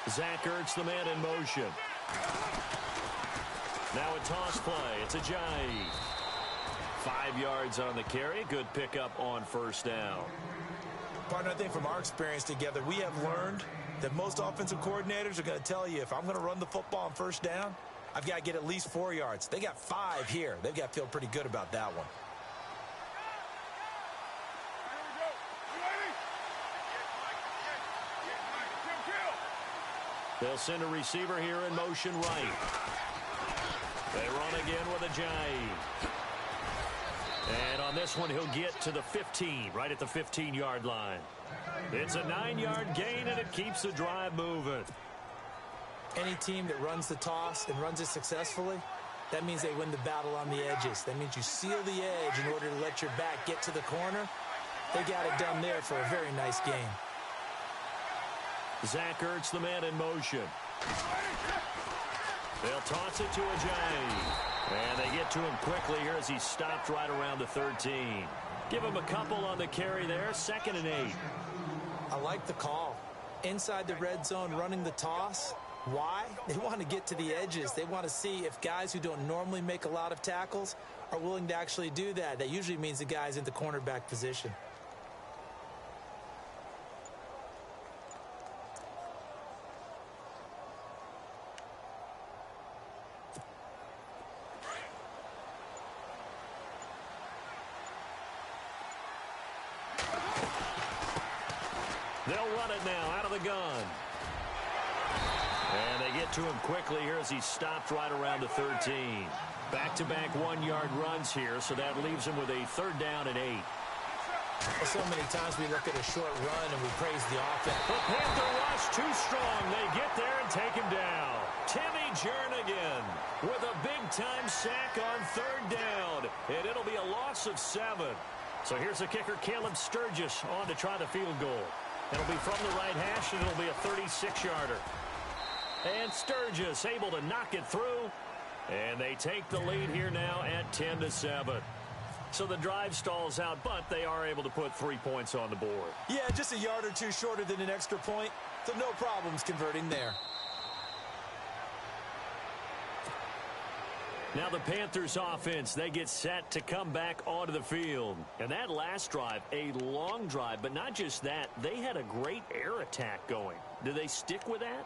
Zach Ertz, the man in motion. Now a toss play. It's Ajayi. 5 yards on the carry. Good pickup on first down. Partner, I think from our experience together, we have learned that most offensive coordinators are going to tell you, if I'm going to run the football on first down, I've got to get at least 4 yards. They got 5 here. They've got to feel pretty good about that one. They'll send a receiver here in motion right. They run again with Ajayi. And on this one, he'll get to the 15, right at the 15-yard line. It's a 9-yard gain, and it keeps the drive moving. Any team that runs the toss and runs it successfully, that means they win the battle on the edges. That means you seal the edge in order to let your back get to the corner. They got it done there for a very nice game. Zach Ertz, the man in motion. They'll toss it to Ajayi. And they get to him quickly here as he stopped right around the 13. Give him a couple on the carry there. 2nd and 8. I like the call. Inside the red zone running the toss. Why? They want to get to the edges. They want to see if guys who don't normally make a lot of tackles are willing to actually do that. That usually means the guy's in the cornerback position. They'll run it now out of the gun. And they get to him quickly here as he stopped right around the 13. Back-to-back 1-yard runs here, so that leaves him with a 3rd down and 8. Well, so many times we look at a short run and we praise the offense. The Panther rush too strong. They get there and take him down. Timmy Jernigan with a big-time sack on 3rd down. And it'll be a loss of 7. So here's the kicker, Caleb Sturgis, on to try the field goal. It'll be from the right hash, and it'll be a 36-yarder. And Sturgis able to knock it through. And they take the lead here now at 10-7. So the drive stalls out, but they are able to put 3 points on the board. Yeah, just a yard or two shorter than an extra point. So no problems converting there. Now the Panthers offense, they get set to come back onto the field. And that last drive, a long drive, but not just that, they had a great air attack going. Do they stick with that?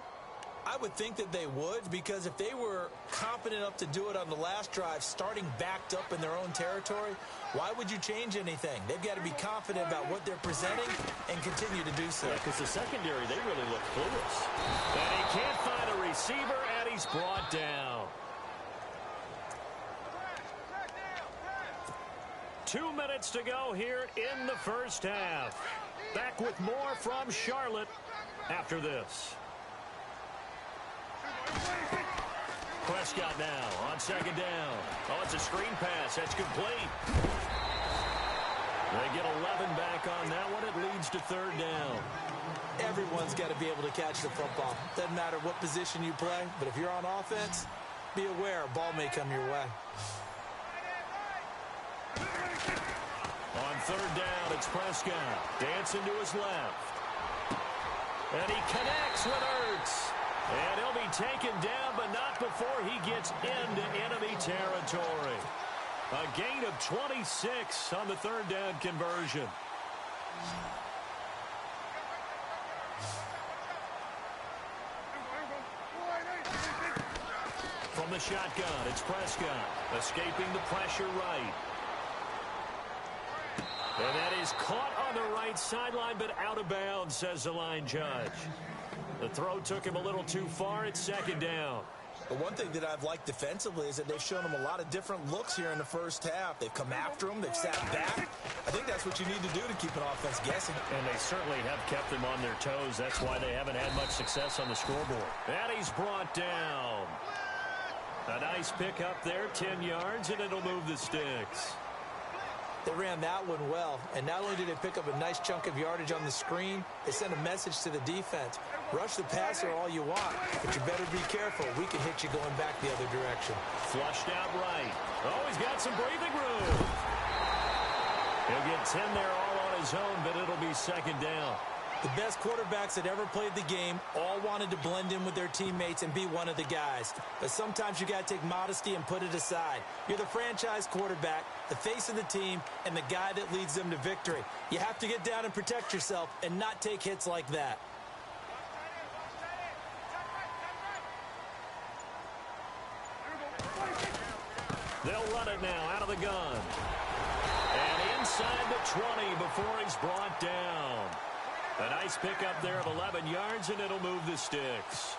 I would think that they would, because if they were confident enough to do it on the last drive, starting backed up in their own territory, why would you change anything? They've got to be confident about what they're presenting and continue to do so. Yeah, because the secondary, they really look clueless. And he can't find a receiver, and he's brought down. 2 minutes to go here in the first half. Back with more from Charlotte after this. Prescott now on 2nd down. Oh, it's a screen pass. That's complete. They get 11 back on that one. It leads to 3rd down. Everyone's got to be able to catch the football. Doesn't matter what position you play, but if you're on offense, be aware a ball may come your way. On 3rd down, it's Prescott. Dancing to his left. And he connects with Ertz. And he'll be taken down, but not before he gets into enemy territory. A gain of 26 on the 3rd down conversion. From the shotgun, it's Prescott. Escaping the pressure right. And that is caught on the right sideline, but out of bounds, says the line judge. The throw took him a little too far. It's 2nd down. But one thing that I've liked defensively is that they've shown him a lot of different looks here in the first half. They've come after him. They've sat back. I think that's what you need to do to keep an offense guessing. And they certainly have kept them on their toes. That's why they haven't had much success on the scoreboard. And he's brought down. A nice pickup there, 10 yards, and it'll move the sticks. They ran that one well, and not only did they pick up a nice chunk of yardage on the screen, they sent a message to the defense. Rush the passer all you want, but you better be careful. We can hit you going back the other direction. Flushed out right. Oh, he's got some breathing room. He'll get 10 there all on his own, but it'll be 2nd down. The best quarterbacks that ever played the game all wanted to blend in with their teammates and be one of the guys. But sometimes you got to take modesty and put it aside. You're the franchise quarterback, the face of the team, and the guy that leads them to victory. You have to get down and protect yourself and not take hits like that. They'll run it now out of the gun. And inside the 20 before he's brought down. A nice pickup there of 11 yards, and it'll move the sticks.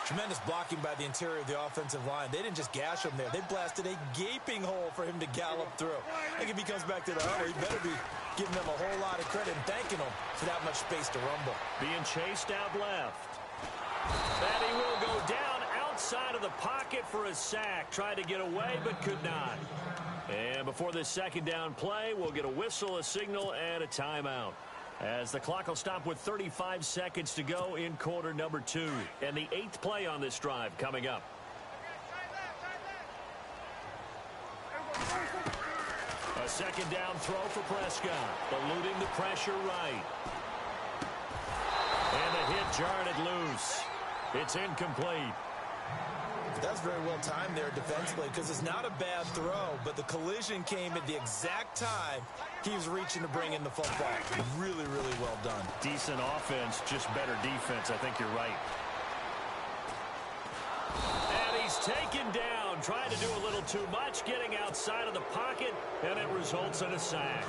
Tremendous blocking by the interior of the offensive line. They didn't just gash him there. They blasted a gaping hole for him to gallop through. I think if he comes back to the huddle, he better be giving them a whole lot of credit and thanking them for that much space to rumble. Being chased out left. And he will go down outside of the pocket for a sack. Tried to get away, but could not. And before this second down play, we'll get a whistle, a signal, and a timeout. As the clock will stop with 35 seconds to go in quarter number 2. And the 8th play on this drive coming up. A second down throw for Prescott. Eluding the pressure right. And the hit jarred it loose. It's incomplete. That's very well timed there defensively because it's not a bad throw, but the collision came at the exact time he was reaching to bring in the football. Really, really well done. Decent offense, just better defense. I think you're right. And he's taken down, trying to do a little too much, getting outside of the pocket, and it results in a sack.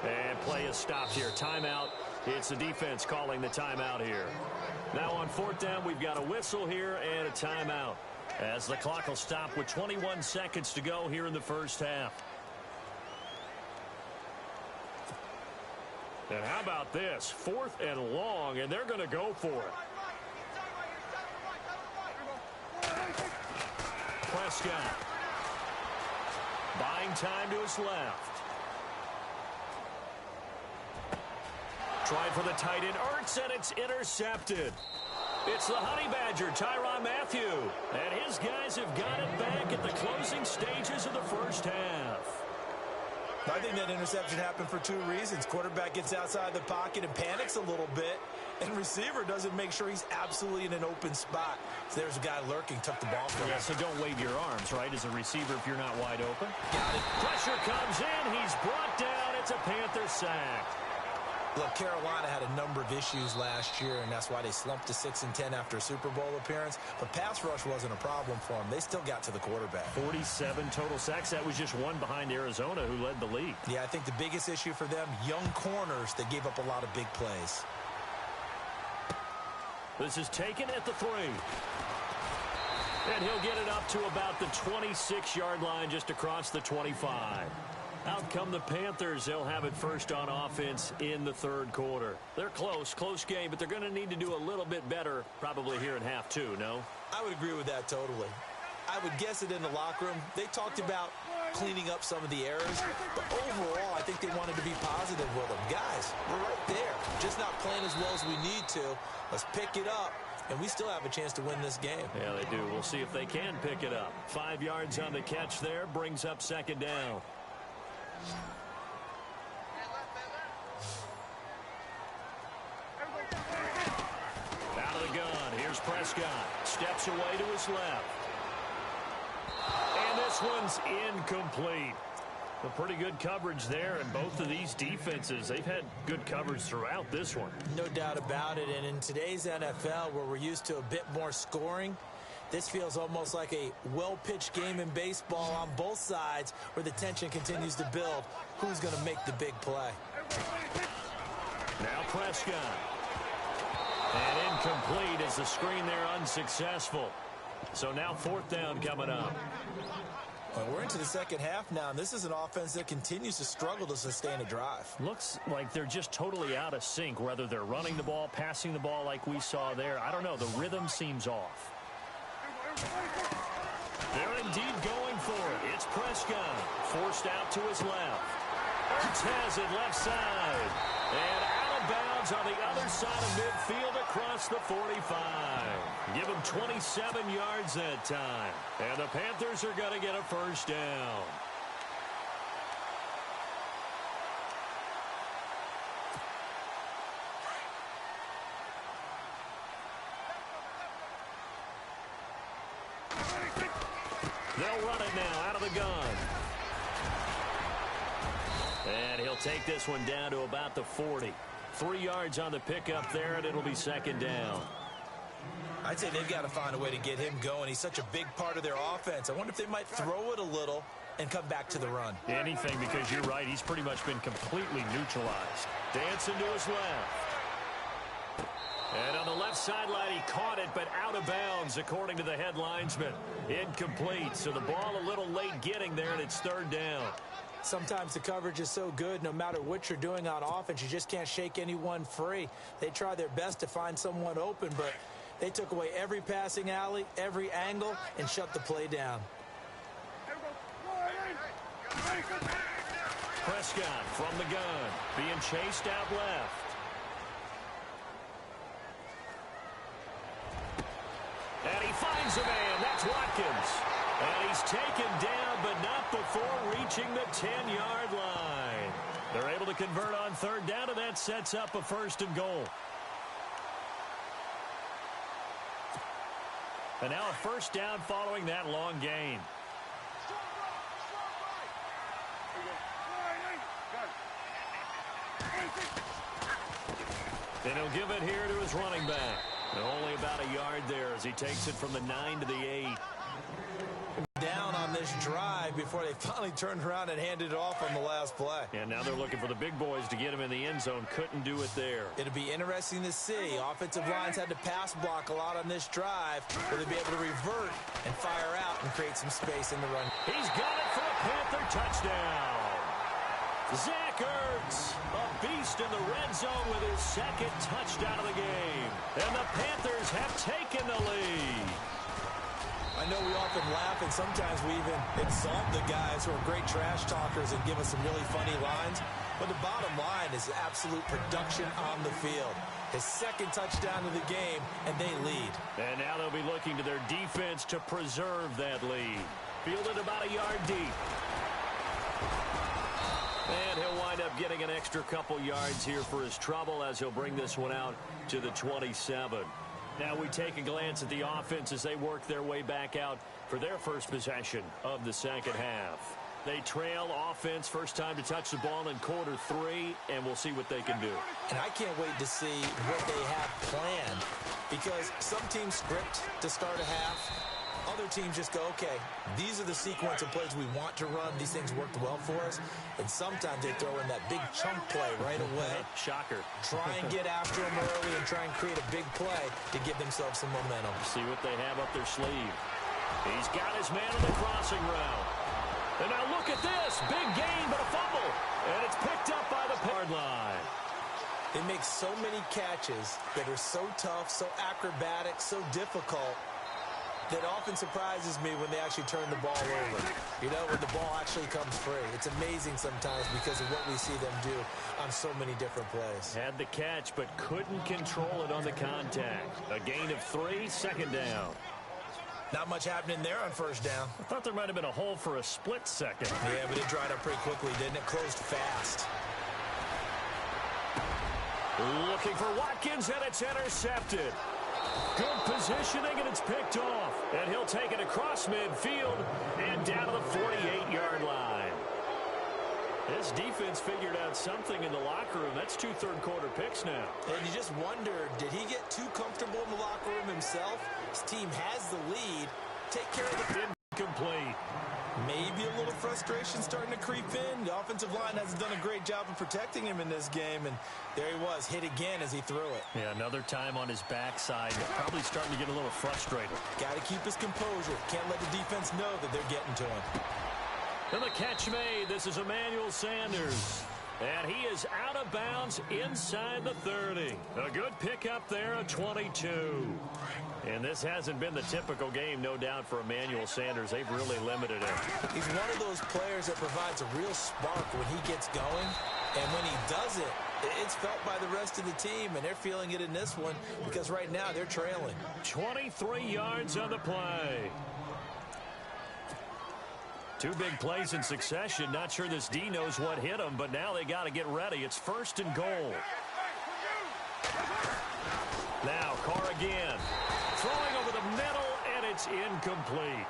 And play is stopped here. Timeout. It's the defense calling the timeout here. Now on 4th down, we've got a whistle here and a timeout. As the clock will stop with 21 seconds to go here in the first half. And how about this? 4th and long, and they're going to go for it. Prescott. Buying time to his left. Tried for the tight end, Ertz, and it's intercepted. It's the Honey Badger, Tyrann Mathieu. And his guys have got it back at the closing stages of the first half. I think that interception happened for 2 reasons. Quarterback gets outside the pocket and panics a little bit, and receiver doesn't make sure he's absolutely in an open spot. So there's a guy lurking, took the ball from him. Yeah, so don't wave your arms, right, as a receiver if you're not wide open. Got it. Pressure comes in. He's brought down. It's a Panther sack. Look, Carolina had a number of issues last year, and that's why they slumped to 6-10 after a Super Bowl appearance. But pass rush wasn't a problem for them. They still got to the quarterback. 47 total sacks. That was just one behind Arizona, who led the league. Yeah, I think the biggest issue for them, young corners that gave up a lot of big plays. This is taken at the 3. And he'll get it up to about the 26-yard line, just across the 25. Out come the Panthers. They'll have it first on offense in the 3rd quarter. They're close game, but they're going to need to do a little bit better probably here in half 2, no? I would agree with that totally. I would guess it in the locker room. They talked about cleaning up some of the errors, but overall, I think they wanted to be positive with them. Guys, we're right there. Just not playing as well as we need to. Let's pick it up, and we still have a chance to win this game. Yeah, they do. We'll see if they can pick it up. 5 yards on the catch there, brings up 2nd down. Out of the gun. Here's Prescott. Steps away to his left. And this one's incomplete. A pretty good coverage there, and both of these defenses, they've had good coverage throughout this one. No doubt about it, and in today's NFL, where we're used to a bit more scoring, this feels almost like a well-pitched game in baseball on both sides where the tension continues to build. Who's going to make the big play? Now Prescott. And incomplete as the screen there unsuccessful. So now 4th down coming up. Well, we're into the second half now, and this is an offense that continues to struggle to sustain a drive. Looks like they're just totally out of sync, whether they're running the ball, passing the ball like we saw there. I don't know. The rhythm seems off. They're indeed going for it. It's Prescott. Forced out to his left. Ertz has it left side. And out of bounds on the other side of midfield across the 45. Give him 27 yards that time. And the Panthers are going to get a first down. They'll run it now out of the gun. And he'll take this one down to about the 40. 3 yards on the pickup there, and it'll be second down. I'd say they've got to find a way to get him going. He's such a big part of their offense. I wonder if they might throw it a little and come back to the run. Anything, because you're right. He's pretty much been completely neutralized. Dancing to his left. And on the left sideline, he caught it, but out of bounds, according to the head linesman. Incomplete, so the ball a little late getting there, and it's third down. Sometimes the coverage is so good, no matter what you're doing on offense, you just can't shake anyone free. They try their best to find someone open, but they took away every passing alley, every angle, and shut the play down. Prescott from the gun, being chased out left. And he finds a man. That's Watkins. And he's taken down, but not before reaching the 10-yard line. They're able to convert on third down, and that sets up a first and goal. And now a first down following that long gain. And he'll give it here to his running back. And only about a yard there as he takes it from the 9 to the 8. Down on this drive before they finally turned around and handed it off on the last play. And now they're looking for the big boys to get him in the end zone. Couldn't do it there. It'll be interesting to see. Offensive lines had to pass block a lot on this drive. Will they be able to revert and fire out and create some space in the run? He's got it for a Panther touchdown. Zach Ertz, a beast in the red zone with his second touchdown of the game. And the Panthers have taken the lead. I know we often laugh, and sometimes we even exalt the guys who are great trash talkers and give us some really funny lines. But the bottom line is absolute production on the field. His second touchdown of the game, and they lead. And now they'll be looking to their defense to preserve that lead. Fielded about a yard deep. And he'll wind up getting an extra couple yards here for his trouble as he'll bring this one out to the 27. Now we take a glance at the offense as they work their way back out for their first possession of the second half. They trail offense, first time to touch the ball in quarter 3, and we'll see what they can do. And I can't wait to see what they have planned, because some teams script to start a half. Other teams just go, okay, these are the sequence of plays we want to run. These things worked well for us. And sometimes they throw in that big chunk play right away. Shocker. Try and get after them early and try and create a big play to give themselves some momentum. See what they have up their sleeve. He's got his man on the crossing route. And now look at this. Big gain, but a fumble. And it's picked up by the yard line. They make so many catches that are so tough, so acrobatic, so difficult, that often surprises me when they actually turn the ball over. You know, when the ball actually comes free. It's amazing sometimes because of what we see them do on so many different plays. Had the catch, but couldn't control it on the contact. A gain of 3, second down. Not much happening there on first down. I thought there might have been a hole for a split second. Yeah, but it dried up pretty quickly, didn't it? Closed fast. Looking for Watkins, and it's intercepted. Good positioning, and it's picked off. And he'll take it across midfield and down to the 48-yard line. This defense figured out something in the locker room. That's 2 third-quarter picks now. And you just wonder, did he get too comfortable in the locker room himself? His team has the lead. Take care of the... Incomplete. Maybe a little frustration starting to creep in. The offensive line hasn't done a great job of protecting him in this game, and there he was, hit again as he threw it. Yeah, another time on his backside. Probably starting to get a little frustrated. Got to keep his composure. Can't let the defense know that they're getting to him. And the catch made. This is Emmanuel Sanders. And he is out of bounds inside the 30. A good pickup there, a 22. And this hasn't been the typical game, no doubt, for Emmanuel Sanders. They've really limited him. He's one of those players that provides a real spark when he gets going. And when he does it, it's felt by the rest of the team, and they're feeling it in this one because right now they're trailing. 23 yards on the play. 2 big plays in succession. Not sure this D knows what hit him, but now they got to get ready. It's first and goal. Now Carr again. Throwing over the middle, and it's incomplete.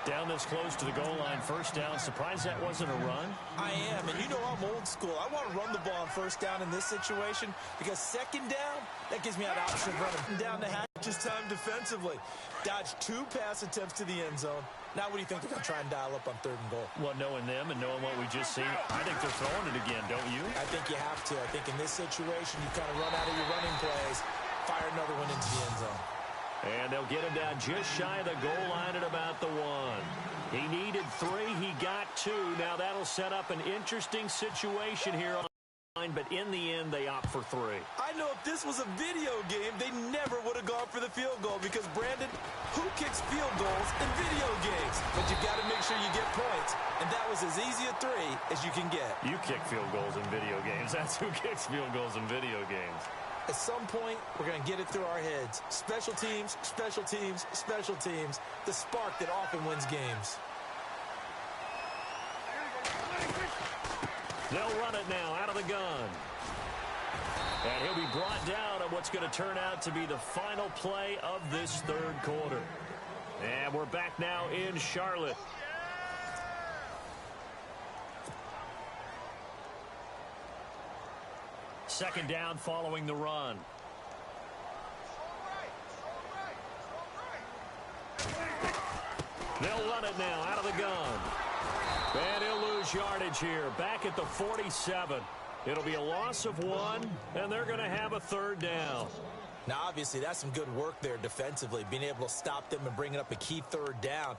Down this close to the goal line, first down. Surprised that wasn't a run? I am, and you know I'm old school. I want to run the ball on first down in this situation because second down, that gives me an option of running down the hatches time defensively. Dodge 2 pass attempts to the end zone. Now what do you think they're going to try and dial up on third and goal? Well, knowing them and knowing what we just seen, I think they're throwing it again, don't you? I think you have to. I think in this situation, you kind of run out of your running plays, fire another one into the end zone. And they'll get him down just shy of the goal line at about the 1. He needed 3. He got 2. Now that'll set up an interesting situation here on the line, but in the end, they opt for 3. I know if this was a video game, they never would have gone for the field goal because, Brandon, who kicks field goals in video games? But you've got to make sure you get points, and that was as easy a 3 as you can get. You kick field goals in video games. That's who kicks field goals in video games. At some point, we're going to get it through our heads. Special teams, special teams, special teams. The spark that often wins games. They'll run it now out of the gun. And he'll be brought down on what's going to turn out to be the final play of this third quarter. And we're back now in Charlotte. Second down following the run. They'll run it now out of the gun. And he'll lose yardage here. Back at the 47. It'll be a loss of 1, and they're going to have a third down. Now, obviously, that's some good work there defensively, being able to stop them and bringing up a key third down.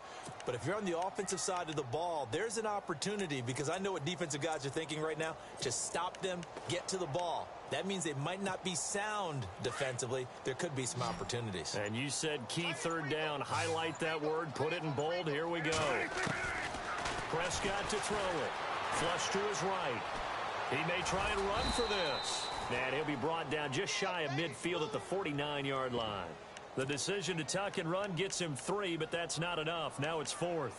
But if you're on the offensive side of the ball, there's an opportunity because I know what defensive guys are thinking right now. Just stop them, get to the ball. That means they might not be sound defensively. There could be some opportunities. And you said key third down. Highlight that word. Put it in bold. Here we go. Prescott to throw it. Flush to his right. He may try and run for this. And he'll be brought down just shy of midfield at the 49-yard line. The decision to tuck and run gets him 3, but that's not enough. Now it's 4th.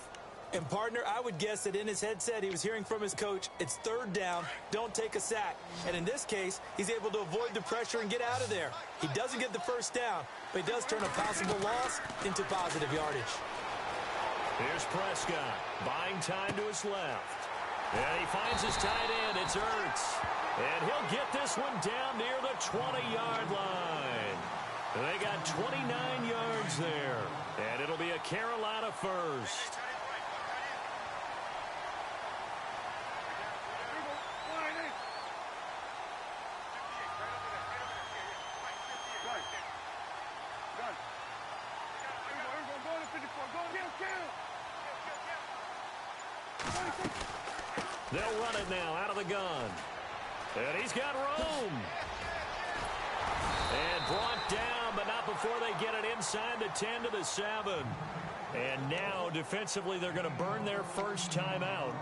And, partner, I would guess that in his headset he was hearing from his coach, it's third down, don't take a sack. And in this case, he's able to avoid the pressure and get out of there. He doesn't get the first down, but he does turn a possible loss into positive yardage. Here's Prescott, buying time to his left. And he finds his tight end. It's Ertz. And he'll get this one down near the 20-yard line. And they got 29 yards there. And it'll be a Carolina first. They'll run it now out of the gun. And he's got room. And brought down, but not before they get it inside the 10 to the 7. And now, defensively, they're going to burn their first timeout.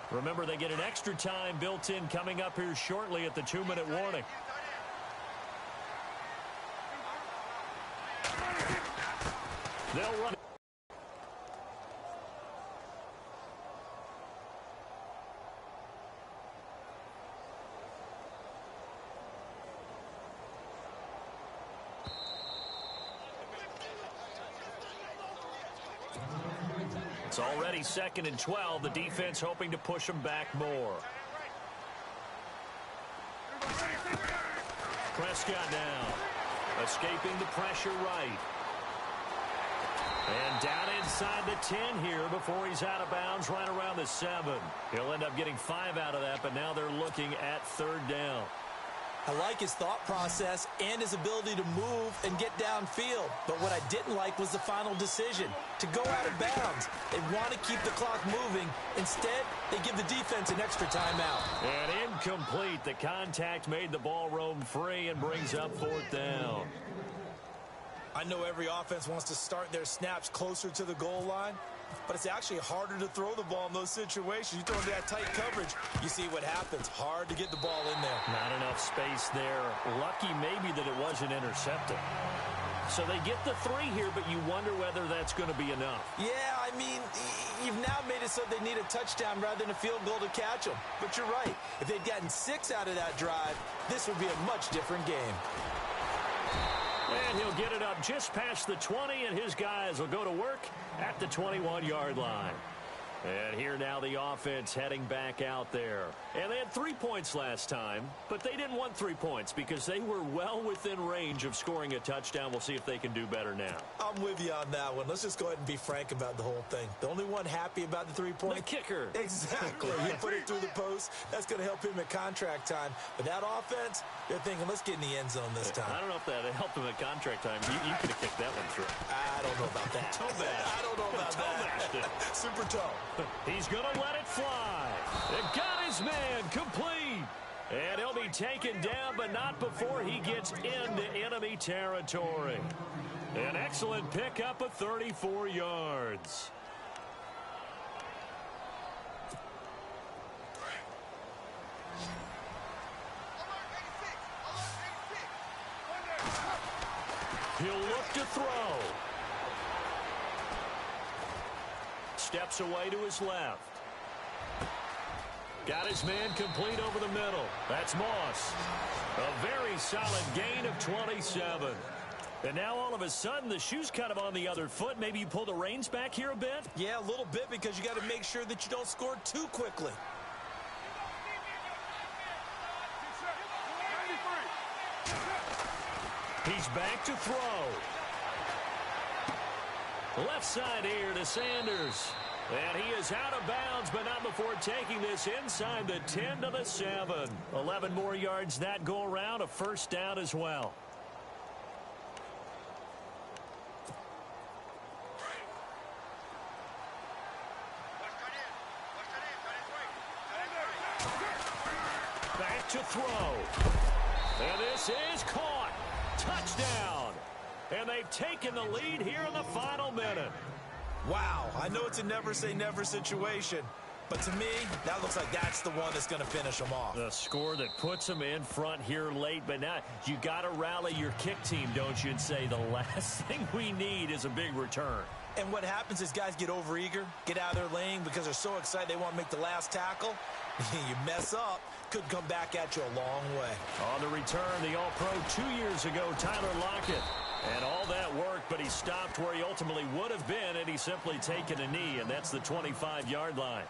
Remember, they get an extra time built in coming up here shortly at the 2-minute warning. They'll run it. It's already 2nd and 12. The defense hoping to push them back more. Prescott now. Escaping the pressure right. And down inside the 10 here before he's out of bounds right around the 7. He'll end up getting 5 out of that, but now they're looking at third down. I like his thought process and his ability to move and get downfield. But what I didn't like was the final decision, to go out of bounds. They want to keep the clock moving. Instead, they give the defense an extra timeout. And incomplete. The contact made the ball roam free and brings up 4th down. I know every offense wants to start their snaps closer to the goal line, but it's actually harder to throw the ball in those situations. You throw into that tight coverage, you see what happens. Hard to get the ball in there. Not enough space there. Lucky maybe that it wasn't intercepted. So they get the 3 here, but you wonder whether that's going to be enough. Yeah, I mean, you've now made it so they need a touchdown rather than a field goal to catch them. But you're right. If they'd gotten 6 out of that drive, this would be a much different game. And he'll get it up just past the 20, and his guys will go to work at the 21-yard line. And here now the offense heading back out there. And they had 3 points last time, but they didn't want 3 points because they were well within range of scoring a touchdown. We'll see if they can do better now. I'm with you on that one. Let's just go ahead and be frank about the whole thing. The only one happy about the 3 points. The kicker. Exactly. He put it through the post. That's going to help him at contract time. But that offense, they're thinking, let's get in the end zone this time. I don't know if that helped him at contract time. You could have kicked that one through. I don't know about that. Toe bash. I don't know about that. Super toe. He's going to let it fly. It got his man complete. And he'll be taken down, but not before he gets into enemy territory. An excellent pickup of 34 yards. He'll look to throw. Steps away to his left. Got his man complete over the middle. That's Moss. A very solid gain of 27. And now all of a sudden the shoe's kind of on the other foot. Maybe you pull the reins back here a bit? Yeah, a little bit because you got to make sure that you don't score too quickly. He's back to throw. Left side here to Sanders. And he is out of bounds, but not before taking this inside the 10 to the 7. 11 more yards that go around, a first down as well. Back to throw. And this is caught. Touchdown. And they've taken the lead here in the final minute. Wow, I know it's a never-say-never situation, but to me, that looks like that's the one that's going to finish them off. The score that puts them in front here late, but now you got to rally your kick team, don't you, and say the last thing we need is a big return. And what happens is guys get overeager, get out of their lane because they're so excited they want to make the last tackle. You mess up, could come back at you a long way. On the return, the All-Pro 2 years ago, Tyler Lockett. And all that work, but he stopped where he ultimately would have been, and he's simply taken a knee, and that's the 25-yard line.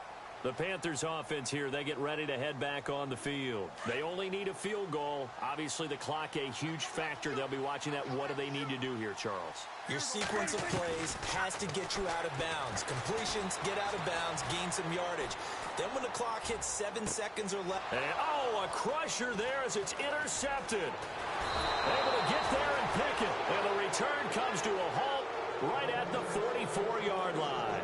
The Panthers offense here, they get ready to head back on the field. They only need a field goal. Obviously, the clock a huge factor. They'll be watching that. What do they need to do here, Charles? Your sequence of plays has to get you out of bounds. Completions, get out of bounds, gain some yardage. Then when the clock hits 7 seconds or less. And, a crusher there as it's intercepted. Able to get there and pick it. And the return comes to a halt right at the 44-yard line.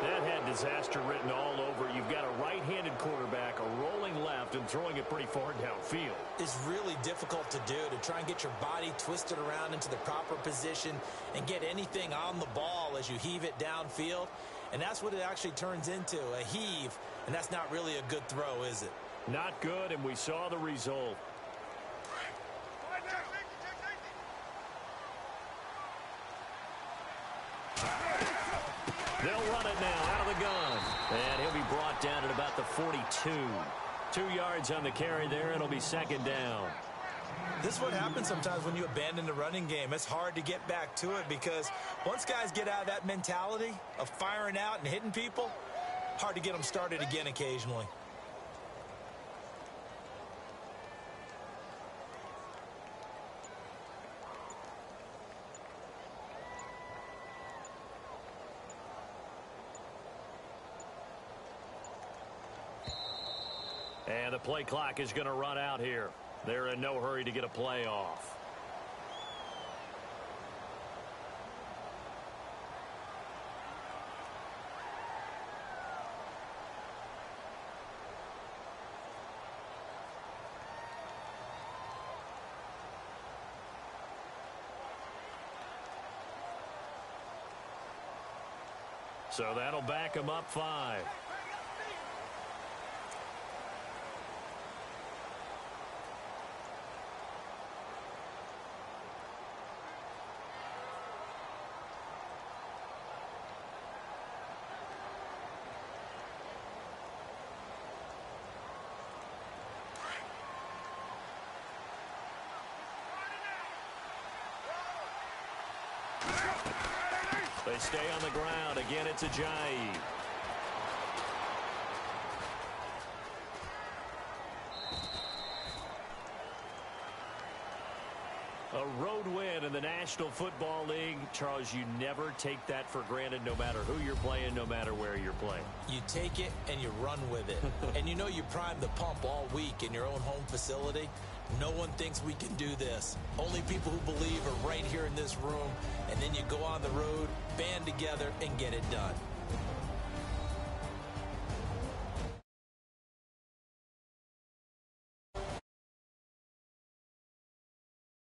That had disaster written all over. You've got a right-handed quarterback, a rolling left, and throwing it pretty far downfield. It's really difficult to do, to try and get your body twisted around into the proper position and get anything on the ball as you heave it downfield. And that's what it actually turns into, a heave. And that's not really a good throw, is it? Not good, and we saw the result. They'll run it now out of the gun. And he'll be brought down at about the 42. 2 yards on the carry there. It'll be second down. This is what happens sometimes when you abandon the running game. It's hard to get back to it because once guys get out of that mentality of firing out and hitting people, hard to get them started again occasionally. And the play clock is going to run out here. They're in no hurry to get a play off. So that'll back them up 5. They stay on the ground. Again, it's Ajayi. A road win in the National Football League. Charles, you never take that for granted no matter who you're playing, no matter where you're playing. You take it and you run with it. And you know you primed the pump all week in your own home facility. No one thinks we can do this. Only people who believe are right here in this room. And then you go on the road, band together, and get it done.